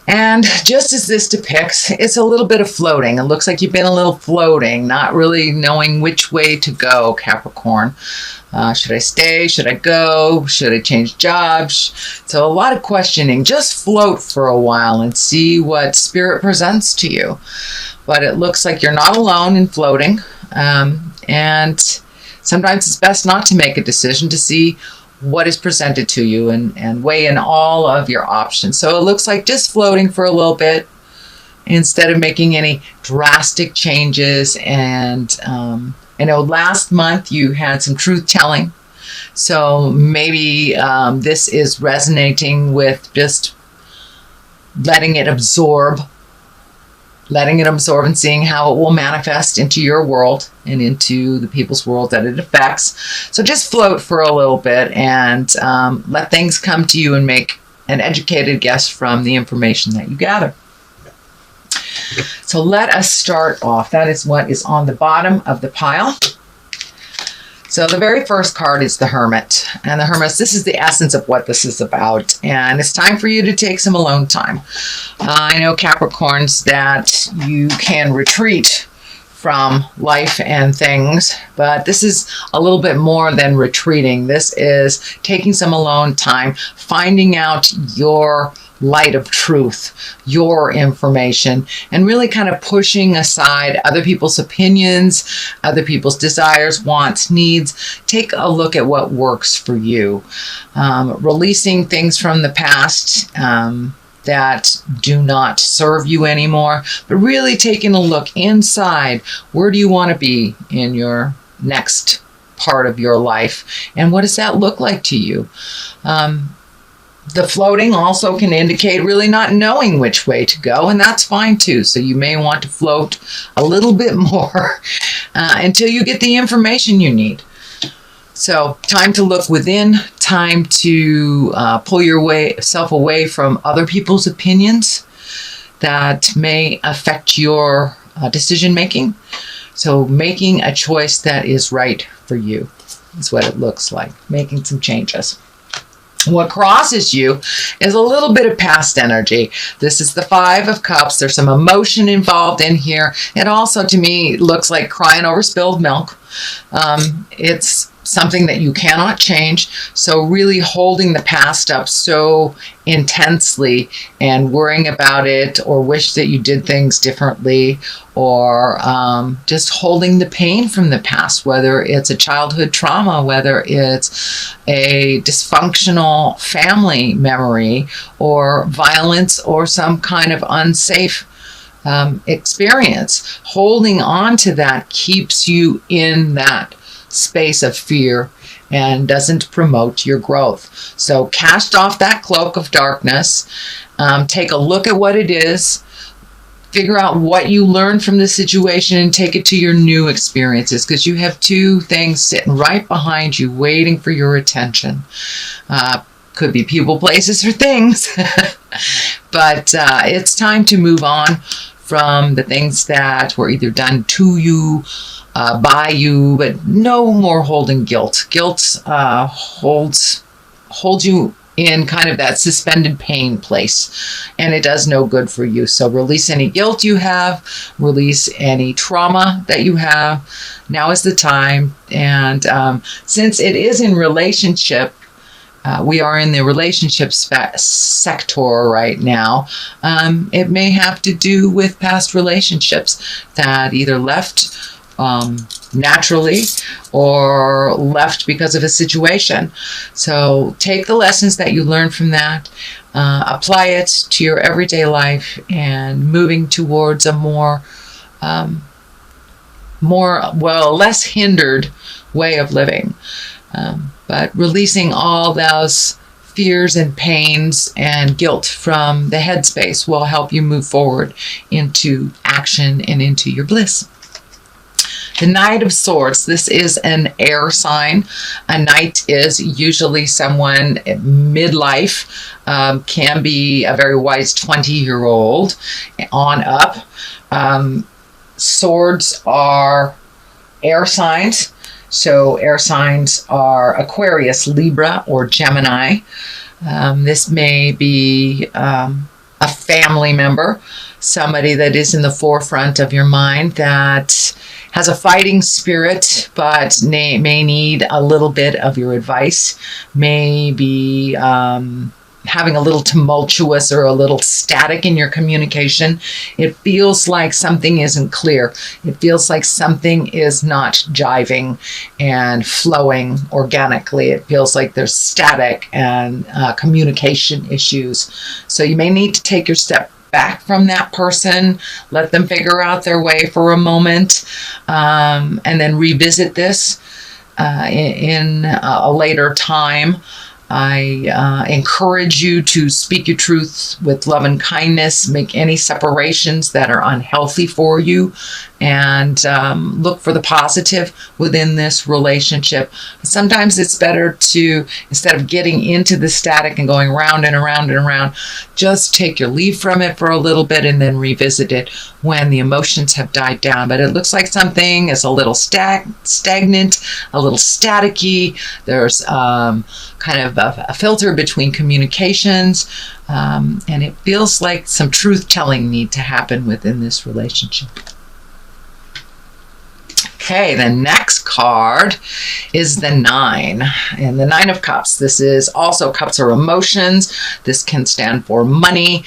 And just as this depicts, it's a little bit of floating. It looks like you've been a little floating, not really knowing which way to go, Capricorn. Should I stay? Should I go? Should I change jobs? So a lot of questioning. Just float for a while and see what Spirit presents to you. But it looks like you're not alone in floating. And sometimes it's best not to make a decision, to see what is presented to you and weigh in all of your options. So it looks like just floating for a little bit instead of making any drastic changes. And I know last month you had some truth telling. So maybe this is resonating with just letting it absorb and seeing how it will manifest into your world and into the people's world that it affects. So just float for a little bit and let things come to you and make an educated guess from the information that you gather. So let us start off. That is what is on the bottom of the pile. So the very first card is the Hermit. And the Hermit, this is the essence of what this is about. And it's time for you to take some alone time. I know, Capricorns, that you can retreat from life and things, but this is a little bit more than retreating. This is taking some alone time, finding out your light of truth, your information, and really kind of pushing aside other people's opinions, other people's desires, wants, needs. Take a look at what works for you. Releasing things from the past that do not serve you anymore, but really taking a look inside. Where do you want to be in your next part of your life? And what does that look like to you? The floating also can indicate really not knowing which way to go, and that's fine too. So you may want to float a little bit more until you get the information you need. So time to look within, time to pull yourself away from other people's opinions that may affect your decision making. So making a choice that is right for you is what it looks like, making some changes. What crosses you is a little bit of past energy. This is the Five of Cups. There's some emotion involved in here. It also, to me, looks like crying over spilled milk. It's something that you cannot change. So really holding the past up so intensely and worrying about it, or wish that you did things differently, or just holding the pain from the past, whether it's a childhood trauma, whether it's a dysfunctional family memory, or violence, or some kind of unsafe experience. Holding on to that keeps you in that space of fear and doesn't promote your growth. So cast off that cloak of darkness, take a look at what it is, figure out what you learned from the situation, and take it to your new experiences, because you have two things sitting right behind you waiting for your attention. Could be people, places, or things. But it's time to move on from the things that were either done to you, by you, but no more holding guilt. Guilt holds you in kind of that suspended pain place, and it does no good for you. So release any guilt you have, release any trauma that you have. Now is the time. And since it is in relationship, we are in the relationship sector right now. It may have to do with past relationships that either left naturally or left because of a situation. So take the lessons that you learned from that, apply it to your everyday life, and moving towards a less hindered way of living. But releasing all those fears and pains and guilt from the headspace will help you move forward into action and into your bliss. The Knight of Swords, this is an air sign. A knight is usually someone midlife, can be a very wise 20-year-old on up. Swords are air signs. So air signs are Aquarius, Libra, or Gemini. This may be a family member, somebody that is in the forefront of your mind that has a fighting spirit, but may need a little bit of your advice, may be having a little tumultuous or a little static in your communication. It feels like something isn't clear. It feels like something is not jiving and flowing organically. It feels like there's static and communication issues. So you may need to take your step back from that person, let them figure out their way for a moment, and then revisit this in a later time. I encourage you to speak your truth with love and kindness, make any separations that are unhealthy for you, and look for the positive within this relationship. Sometimes it's better to, instead of getting into the static and going round and around and around, just take your leave from it for a little bit and then revisit it when the emotions have died down. But it looks like something is a little stagnant, a little staticky. There's kind of a filter between communications, and it feels like some truth-telling need to happen within this relationship. Okay, the next card is the 9, and the 9 of Cups. This is also, cups are emotions. This can stand for money.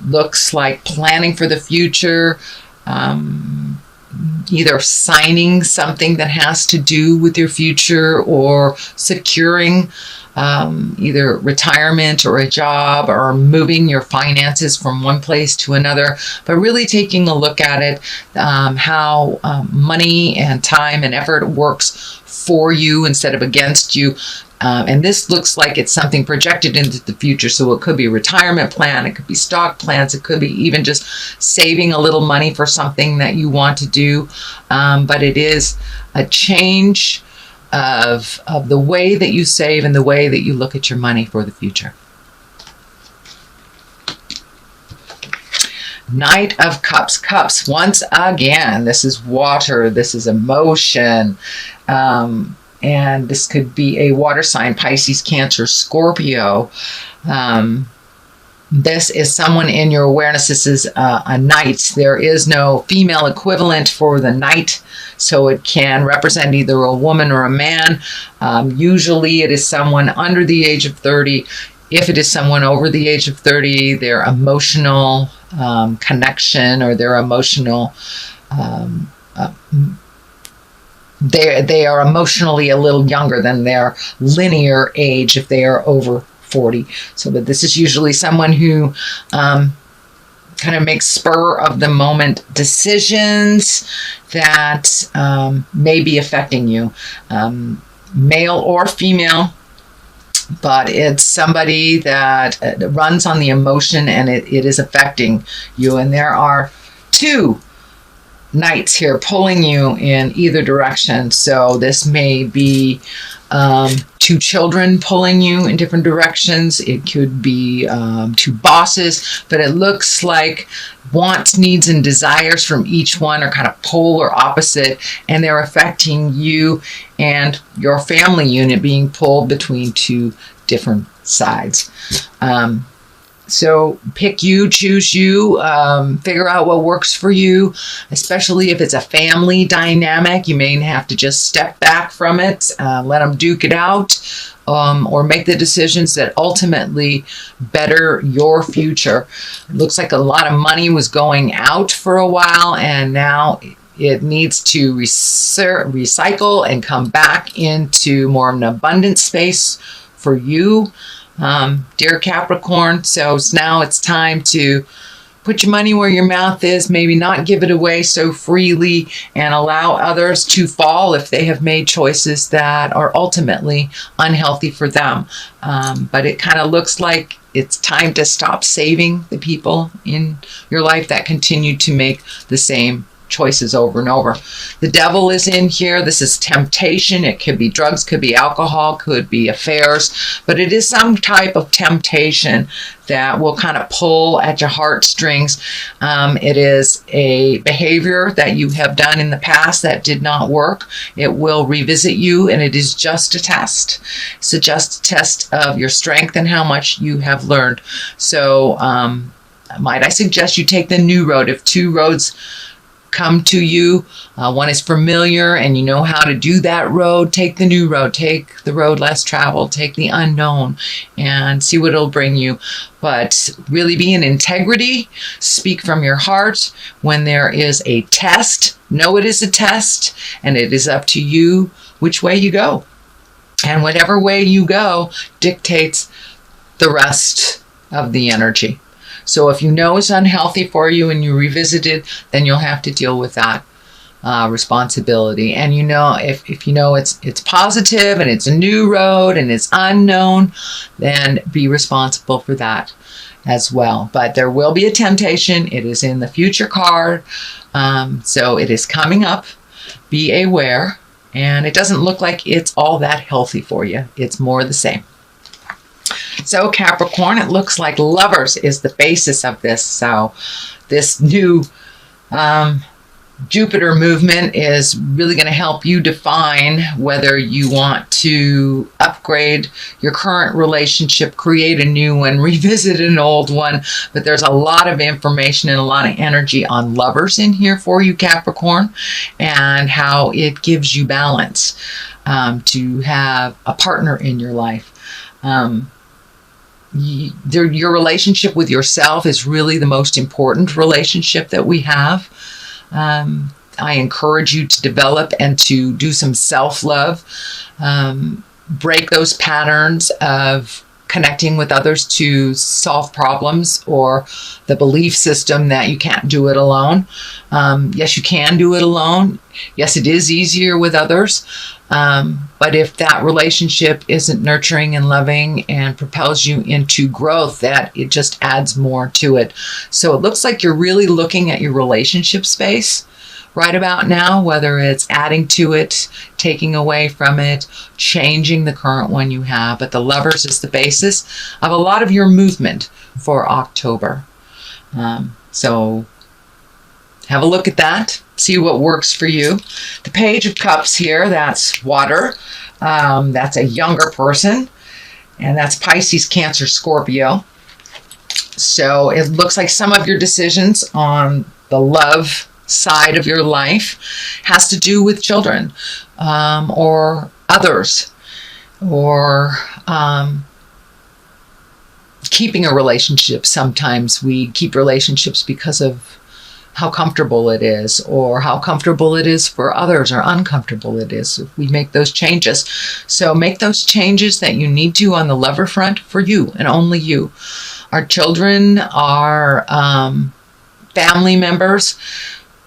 Looks like planning for the future, either signing something that has to do with your future or securing either retirement or a job or moving your finances from one place to another, but really taking a look at it, how money and time and effort works for you instead of against you. And this looks like it's something projected into the future. So it could be a retirement plan, it could be stock plans, it could be even just saving a little money for something that you want to do. But it is a change of the way that you save and the way that you look at your money for the future. Knight of Cups. Cups, once again, this is water, this is emotion. And this could be a water sign, Pisces, Cancer, Scorpio. This is someone in your awareness. This is a knight. There is no female equivalent for the knight, so it can represent either a woman or a man. Usually it is someone under the age of 30. If it is someone over the age of 30, their emotional connection or their emotional they are emotionally a little younger than their linear age if they are over 40. So, but this is usually someone who kind of makes spur of the moment decisions that may be affecting you, male or female. But it's somebody that runs on the emotion and it is affecting you. And there are 2 knights here pulling you in either direction. So this may be 2 children pulling you in different directions. It could be 2 bosses, but it looks like wants, needs, and desires from each one are kind of polar opposite, and they're affecting you and your family unit being pulled between 2 different sides. So pick you, choose you, figure out what works for you, especially if it's a family dynamic. You may have to just step back from it, let them duke it out, or make the decisions that ultimately better your future. It looks like a lot of money was going out for a while, and now it needs to recycle and come back into more of an abundant space for you, dear Capricorn. So now it's time to put your money where your mouth is, maybe not give it away so freely, and allow others to fall if they have made choices that are ultimately unhealthy for them. But it kind of looks like it's time to stop saving the people in your life that continue to make the same choices over and over. The devil is in here. This is temptation. It could be drugs, could be alcohol, could be affairs, but it is some type of temptation that will kind of pull at your heartstrings. It is a behavior that you have done in the past that did not work. It will revisit you, and it is just a test. It's just a test of your strength and how much you have learned. So might I suggest you take the new road. If two roads come to you, one is familiar and you know how to do that road, take the new road. Take the road less traveled, take the unknown, and see what it'll bring you. But really be in integrity, speak from your heart. When there is a test, know it is a test, and it is up to you which way you go. And whatever way you go dictates the rest of the energy. So if you know it's unhealthy for you and you revisit it, then you'll have to deal with that responsibility. And you know, if you know it's positive and it's a new road and it's unknown, then be responsible for that as well. But there will be a temptation. It is in the future card. So it is coming up. Be aware. And it doesn't look like it's all that healthy for you. It's more the same. So Capricorn, it looks like Lovers is the basis of this. So this new Jupiter movement is really going to help you define whether you want to upgrade your current relationship, create a new one, revisit an old one. But there's a lot of information and a lot of energy on Lovers in here for you, Capricorn, and how it gives you balance to have a partner in your life. Your relationship with yourself is really the most important relationship that we have. I encourage you to develop and to do some self-love. Break those patterns of connecting with others to solve problems, or the belief system that you can't do it alone. Yes, you can do it alone. Yes, it is easier with others. But if that relationship isn't nurturing and loving and propels you into growth, that it just adds more to it. So it looks like you're really looking at your relationship space right about now, whether it's adding to it, taking away from it, changing the current one you have. But the Lovers is the basis of a lot of your movement for October. So have a look at that. See what works for you. The Page of Cups here, that's water. That's a younger person. And that's Pisces, Cancer, Scorpio. So it looks like some of your decisions on the love side of your life has to do with children or others, or keeping a relationship. Sometimes we keep relationships because of how comfortable it is, or how comfortable it is for others, or uncomfortable it is if we make those changes. So make those changes that you need to on the lover front for you and only you. Our children, our family members,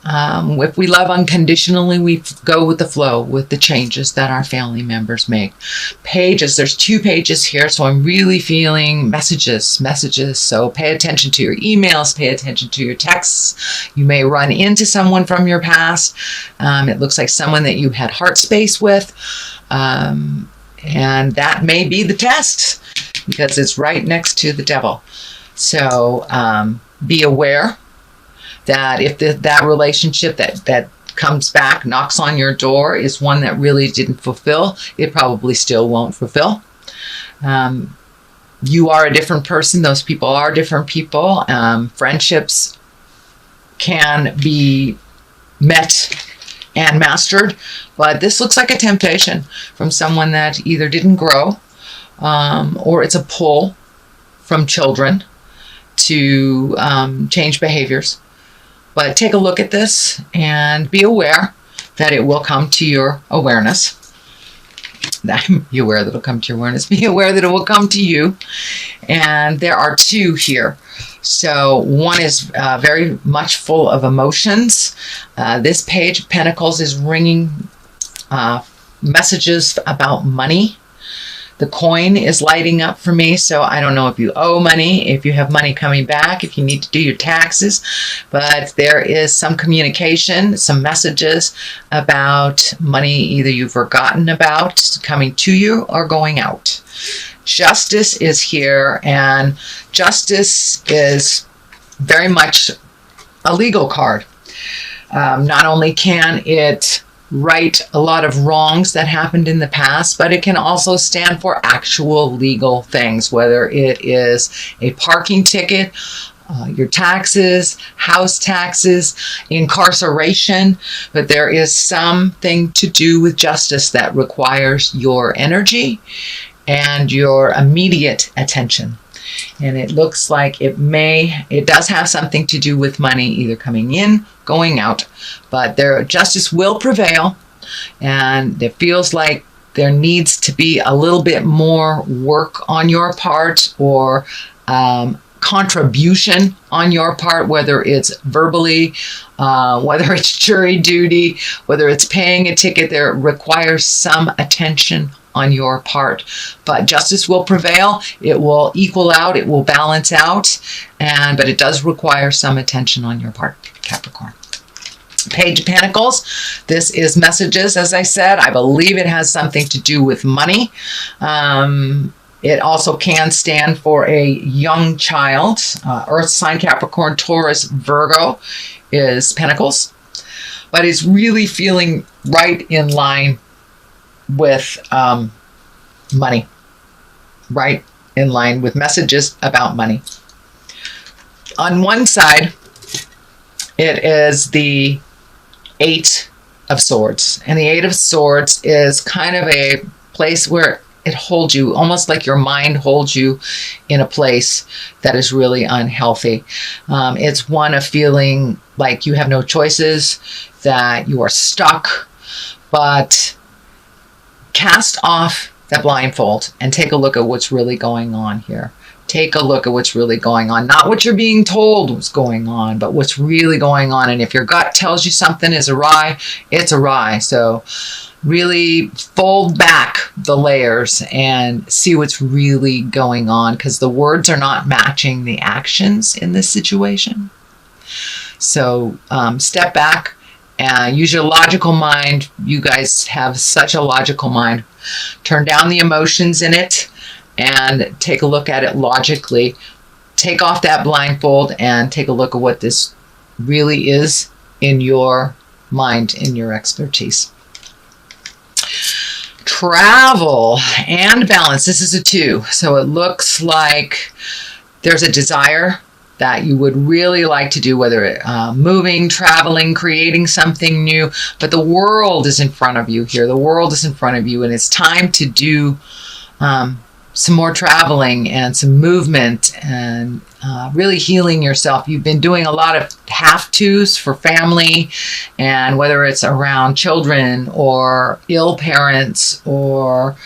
if we love unconditionally, we go with the flow with the changes that our family members make. Pages, there's 2 pages here, so I'm really feeling messages. So pay attention to your emails, pay attention to your texts. You may run into someone from your past. It looks like someone that you had heart space with. And that may be the test, because it's right next to the devil. So be aware that if that relationship that comes back, knocks on your door, is one that really didn't fulfill, it probably still won't fulfill. You are a different person. Those people are different people. Friendships can be met and mastered, but this looks like a temptation from someone that either didn't grow, or it's a pull from children to change behaviors. But take a look at this and be aware that it will come to your awareness. Be aware that it'll come to your awareness. Be aware that it will come to you. And there are 2 here. So one is very much full of emotions. This Page of Pentacles is ringing messages about money. The coin is lighting up for me, so I don't know if you owe money, if you have money coming back, if you need to do your taxes, but there is some communication, some messages about money either you've forgotten about coming to you or going out. Justice is here, and justice is very much a legal card. Not only can it right a lot of wrongs that happened in the past, but it can also stand for actual legal things, whether it is a parking ticket, your taxes, house taxes, incarceration, but there is something to do with justice that requires your energy and your immediate attention. And it looks like it does have something to do with money either coming in, going out, but justice will prevail, and it feels like there needs to be a little bit more work on your part, or contribution on your part, whether it's verbally, whether it's jury duty, whether it's paying a ticket. There requires some attention on your part, but justice will prevail. It will equal out, it will balance out, but it does require some attention on your part, Capricorn. Page of Pentacles. This is messages, as I said. I believe it has something to do with money. It also can stand for a young child. Earth sign, Capricorn, Taurus, Virgo is Pentacles, but it's really feeling right in line with money, right in line with messages about money. On one side, it is the Eight of Swords, and the Eight of Swords is kind of a place where it holds you, almost like your mind holds you in a place that is really unhealthy. It's one of feeling like you have no choices, that you are stuck, but cast off that blindfold and take a look at what's really going on here. Take a look at what's really going on. Not what you're being told was going on, but what's really going on. And if your gut tells you something is awry, it's awry. So really fold back the layers and see what's really going on, because the words are not matching the actions in this situation. So step back and use your logical mind. You guys have such a logical mind. Turn down the emotions in it and take a look at it logically. Take off that blindfold and take a look at what this really is in your mind, in your expertise. Travel and balance. This is a 2. So it looks like there's a desire that you would really like to do, whether it moving, traveling, creating something new, but the world is in front of you here. The world is in front of you, and it's time to do some more traveling and some movement and really healing yourself. You've been doing a lot of have-tos for family, and whether it's around children or ill parents or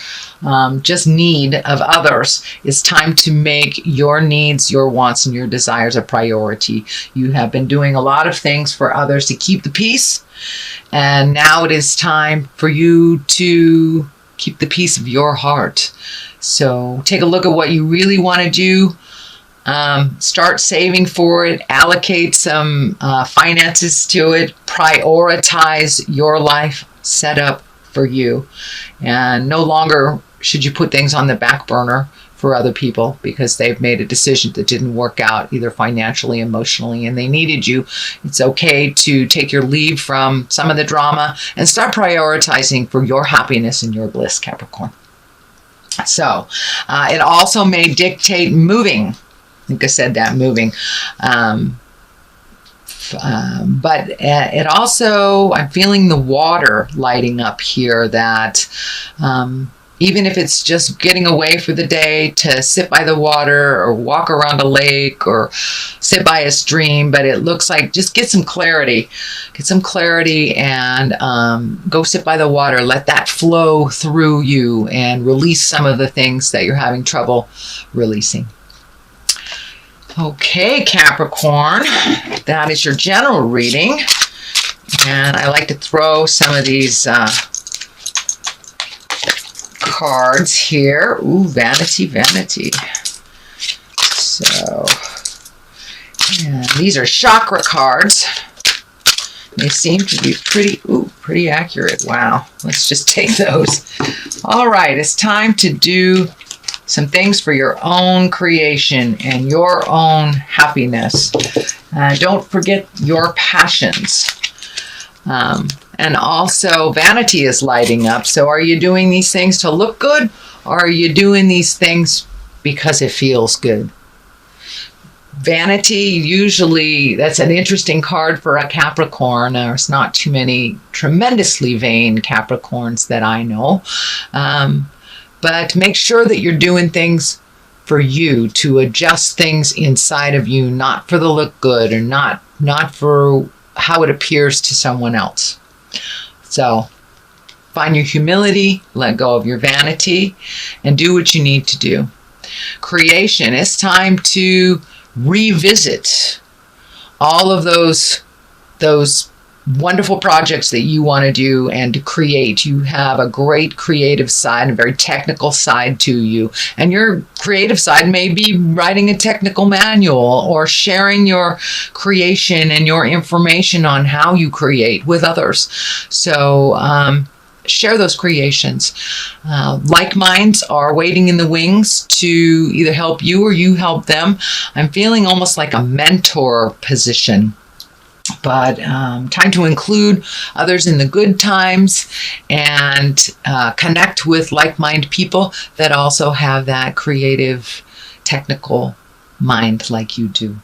just need of others, it's time to make your needs, your wants, and your desires a priority. You have been doing a lot of things for others to keep the peace, and now it is time for you to keep the peace of your heart. So take a look at what you really want to do. Start saving for it. Allocate some finances to it. Prioritize your life set up for you. And no longer should you put things on the back burner for other people because they've made a decision that didn't work out, either financially, emotionally, and they needed you. It's okay to take your leave from some of the drama and start prioritizing for your happiness and your bliss, Capricorn. So it also may dictate moving. I think I said that, moving. But it also, I'm feeling the water lighting up here, that even if it's just getting away for the day to sit by the water or walk around a lake or sit by a stream, but it looks like just get some clarity. Get some clarity and go sit by the water. Let that flow through you and release some of the things that you're having trouble releasing. Okay, Capricorn, that is your general reading. And I like to throw some of these cards here. Ooh, vanity, vanity. So, and these are chakra cards. They seem to be pretty accurate. Wow. Let's just take those. All right. It's time to do some things for your own creation and your own happiness. Don't forget your passions. And also vanity is lighting up. So are you doing these things to look good, or are you doing these things because it feels good? Vanity, usually that's an interesting card for a Capricorn. There's not too many tremendously vain Capricorns that I know. But make sure that you're doing things for you, to adjust things inside of you, not for the look good, or not for how it appears to someone else. So find your humility, let go of your vanity, and do what you need to do. Creation, it's time to revisit all of those wonderful projects that you want to do and to create. You have a great creative side, a very technical side to you. And your creative side may be writing a technical manual or sharing your creation and your information on how you create with others. So share those creations. Like minds are waiting in the wings to either help you or you help them. I'm feeling almost like a mentor position. But time to include others in the good times and connect with like-minded people that also have that creative, technical mind like you do.